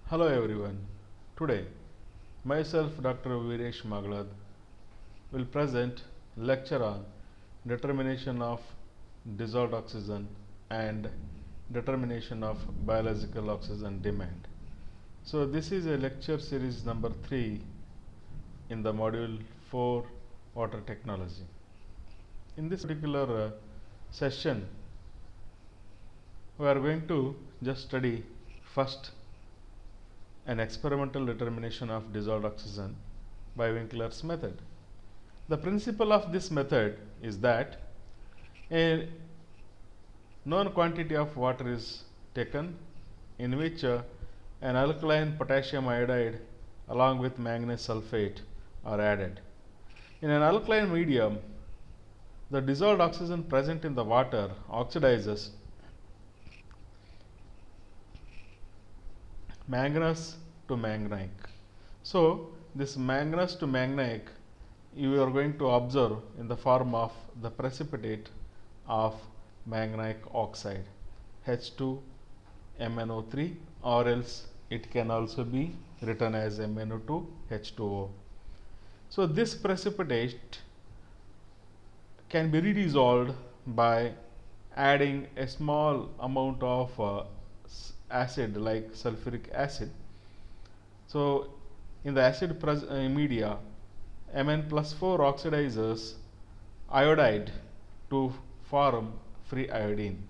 Hello everyone. Today, myself Dr. Viresh Maglad will present lecture on determination of dissolved oxygen and determination of biological oxygen demand. So this is a lecture series number 3 in the module 4 water technology. In this particular session, we are going to just study first an experimental determination of dissolved oxygen by Winkler's method. The principle of this method is that a known quantity of water is taken in which an alkaline potassium iodide along with manganese sulfate are added. In an alkaline medium, the dissolved oxygen present in the water oxidizes manganese to manganite. So, this manganese to manganite you are going to observe in the form of the precipitate of manganite oxide H2MnO3, or else it can also be written as MnO2H2O. So, this precipitate can be redissolved by adding a small amount of acid like sulfuric acid. So, in the acid media, Mn+4 oxidizes iodide to form free iodine.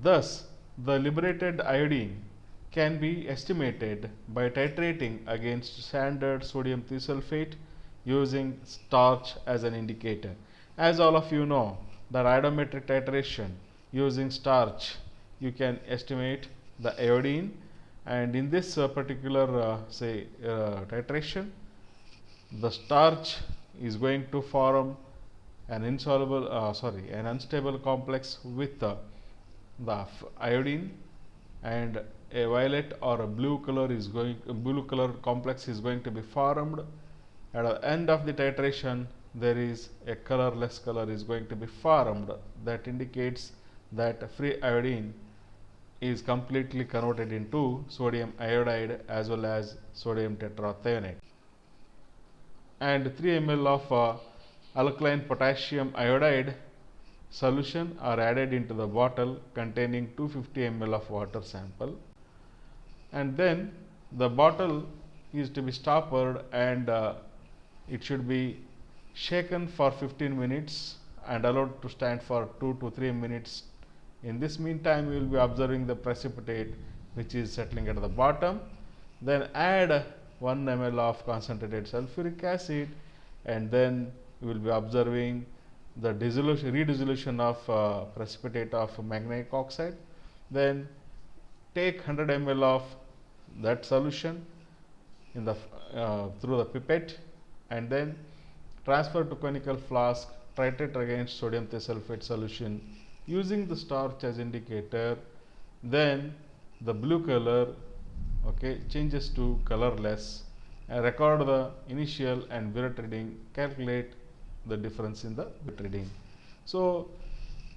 Thus, the liberated iodine can be estimated by titrating against standard sodium thiosulfate using starch as an indicator. As all of you know, the iodometric titration using starch, you can estimate the iodine, and in this particular titration, the starch is going to form an unstable complex with the iodine, and a violet or a blue color complex is going to be formed. At the end of the titration, there is a colorless color is going to be formed that indicates that free iodine is completely converted into sodium iodide as well as sodium tetrathionate. And 3 ml of alkaline potassium iodide solution are added into the bottle containing 250 ml of water sample, and then the bottle is to be stoppered and it should be shaken for 15 minutes and allowed to stand for 2 to 3 minutes. In this meantime, you will be observing the precipitate which is settling at the bottom. Then add 1 ml of concentrated sulfuric acid, and then you will be observing the redissolution of precipitate of manganese oxide. Then take 100 ml of that solution in the through the pipette, and then transfer to conical flask, titrate against sodium thiosulfate solution using the starch as indicator. Then the blue color changes to colorless, and record the initial and Biot reading, calculate the difference in the Biot reading. So,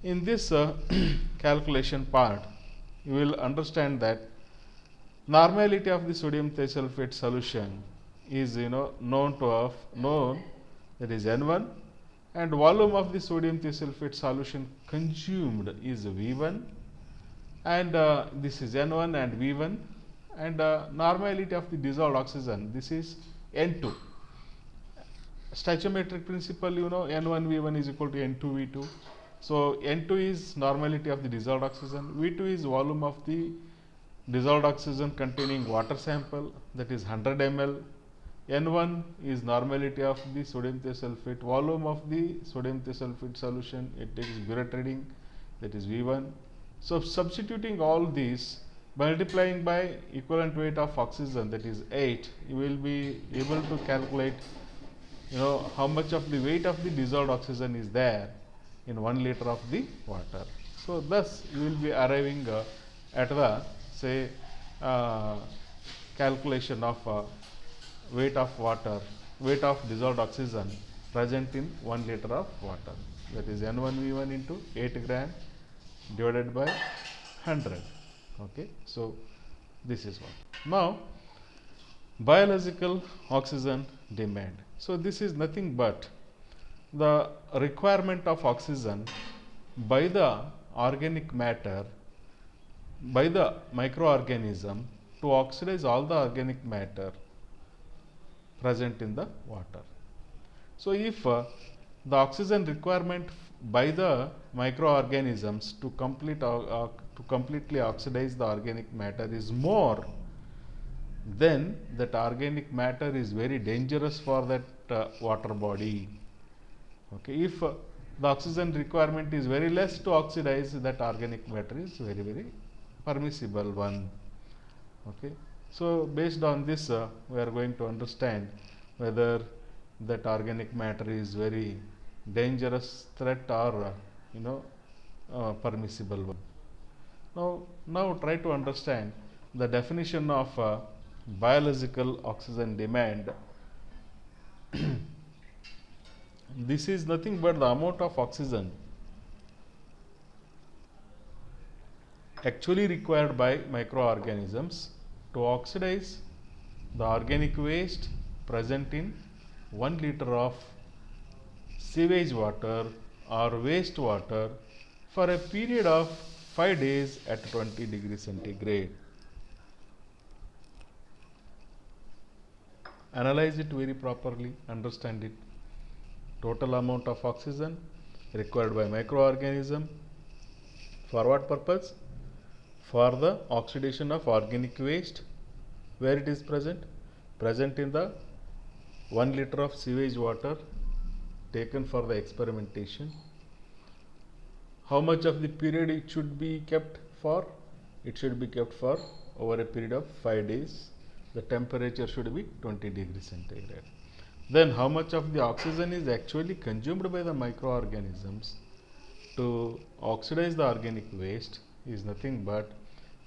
in this calculation part, you will understand that normality of the sodium thiosulfate solution is known that is N1, and volume of the sodium thiosulfate solution consumed is V1, and this is N1 and V1, and normality of the dissolved oxygen, this is N2. Stoichiometric principle, N1 V1 is equal to N2 V2. So N2 is normality of the dissolved oxygen, V2 is volume of the dissolved oxygen containing water sample, that is 100 ml. N1 is normality of the sodium thiosulfate, volume of the sodium thiosulfate solution, it takes Biot reading, that is V1. So substituting all these, multiplying by equivalent weight of oxygen, that is 8, you will be able to calculate how much of the weight of the dissolved oxygen is there in 1 liter of the water. So thus you will be arriving at the calculation of weight of dissolved oxygen present in 1 liter of water, that is N1V1 into 8 gram divided by 100. Okay, so This is one. Now, biological oxygen demand. So, this is nothing but the requirement of oxygen by the organic matter, by the microorganism to oxidize all the organic matter present in the water. So, if the oxygen requirement by the microorganisms to completely oxidize the organic matter is more, then that organic matter is very dangerous for that water body. Okay, if the oxygen requirement is very less to oxidize, that organic matter is very permissible one. Okay, so based on this, we are going to understand whether that organic matter is very dangerous threat or permissible one. Now try to understand the definition of biological oxygen demand. This is nothing but the amount of oxygen actually required by microorganisms to oxidize the organic waste present in 1 liter of sewage water or wastewater for a period of 5 days at 20 degrees centigrade. Analyze it very properly, understand it. Total amount of oxygen required by microorganism for what purpose? For the oxidation of organic waste. Where it is present? Present in the 1 liter of sewage water taken for the experimentation. How much of the period it should be kept for? It should be kept for over a period of 5 days. The temperature should be 20 degrees centigrade. Then how much of the oxygen is actually consumed by the microorganisms to oxidize the organic waste is nothing but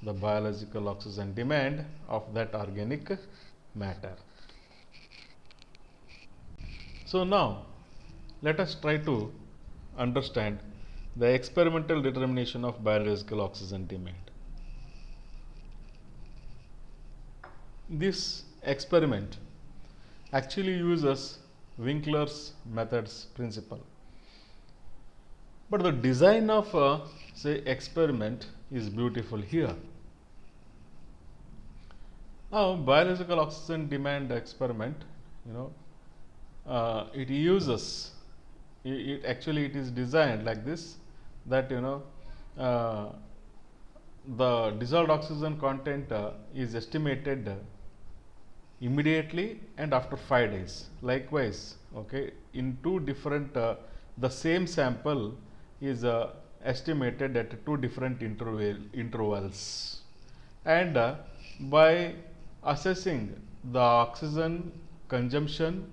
the biological oxygen demand of that organic matter. So now let us try to understand the experimental determination of biological oxygen demand. This experiment actually uses Winkler's methods principle. But the design of say experiment is beautiful here. Now biological oxygen demand experiment, it uses it actually it is designed like this, that the dissolved oxygen content is estimated immediately and after 5 days. Likewise, okay, in two different the same sample is estimated at two different intervals, and by assessing the oxygen consumption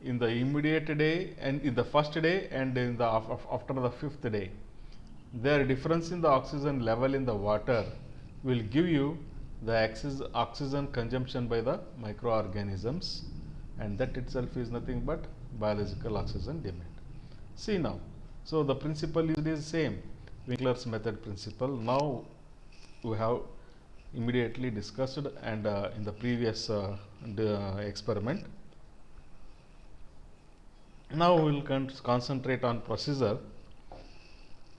in the immediate day and in the first day and in the after the 5th day, their difference in the oxygen level in the water will give you the oxygen consumption by the microorganisms, and that itself is nothing but biological oxygen demand. See now, so the principle is same, Winkler's method principle. Now we have immediately discussed and in the previous experiment. Now we will concentrate on procedure.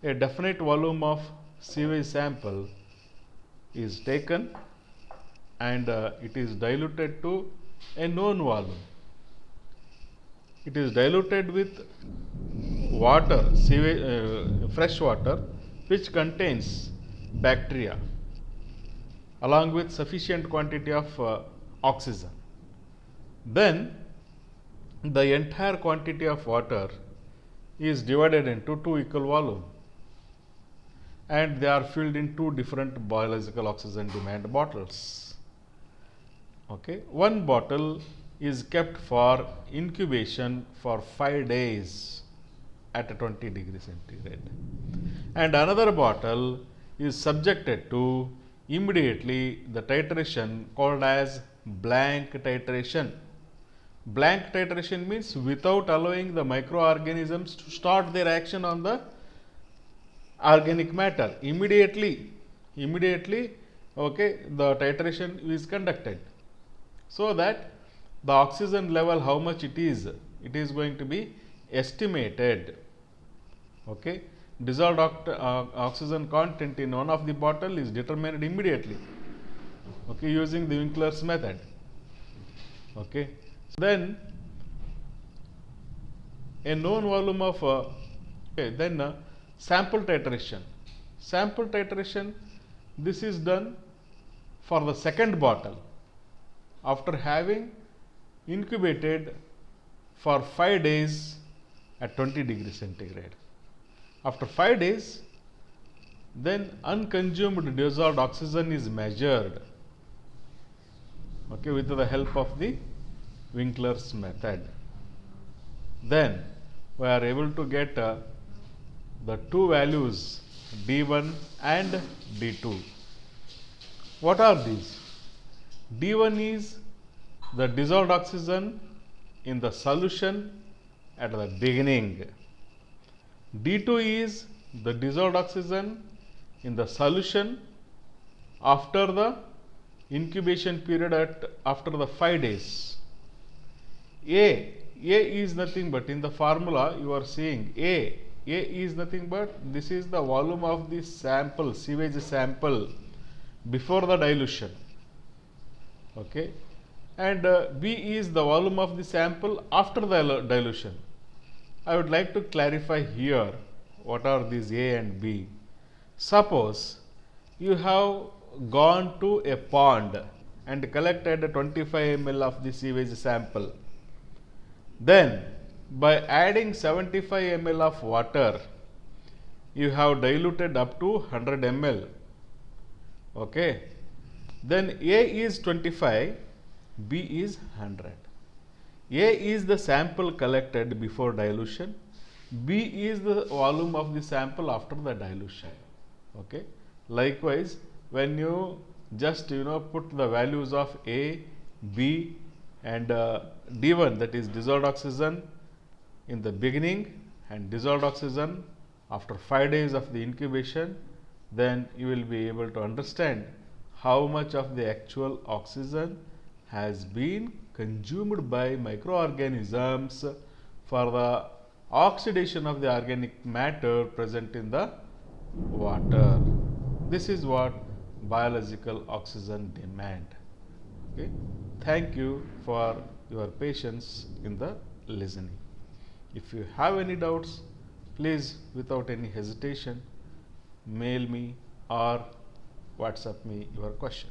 A definite volume of sewage sample is taken and it is diluted to a known volume. It is diluted with water, fresh water, which contains bacteria along with sufficient quantity of oxygen. Then the entire quantity of water is divided into two equal volumes, and they are filled in two different biological oxygen demand bottles. Okay, one bottle is kept for incubation for 5 days at 20 degrees centigrade, and another bottle is subjected to immediately the titration called as blank titration. Blank titration means without allowing the microorganisms to start their action on the organic matter. Immediately okay, the titration is conducted, so that the oxygen level, how much it is going to be estimated. Okay, dissolved oxygen content in one of the bottle is determined immediately, okay, using the Winkler's method. Okay, then a known volume of okay, then sample titration. Sample titration, this is done for the second bottle after having incubated for 5 days at 20 degrees centigrade. After 5 days, then unconsumed dissolved oxygen is measured, okay, with the help of the Winkler's method. Then we are able to get the two values D1 and D2. What are these? D1 is the dissolved oxygen in the solution at the beginning. D2 is the dissolved oxygen in the solution after the incubation period after the 5 days. A is nothing but, in the formula you are seeing A is nothing but, this is the volume of the sample, sewage sample before the dilution, okay, and B is the volume of the sample after the dilution. I would like to clarify here what are these A and B. Suppose you have gone to a pond and collected 25 ml of the sewage sample. Then by adding 75 ml of water, you have diluted up to 100 ml. Okay. Then A is 25, B is 100. A is the sample collected before dilution, B is the volume of the sample after the dilution. Okay. Likewise, when you just put the values of A, B and D1, that is dissolved oxygen in the beginning and dissolved oxygen after 5 days of the incubation, then you will be able to understand how much of the actual oxygen has been consumed by microorganisms for the oxidation of the organic matter present in the water. This is what biological oxygen demand. Okay. Thank you for your patience in the listening. If you have any doubts, please without any hesitation mail me or WhatsApp me your question.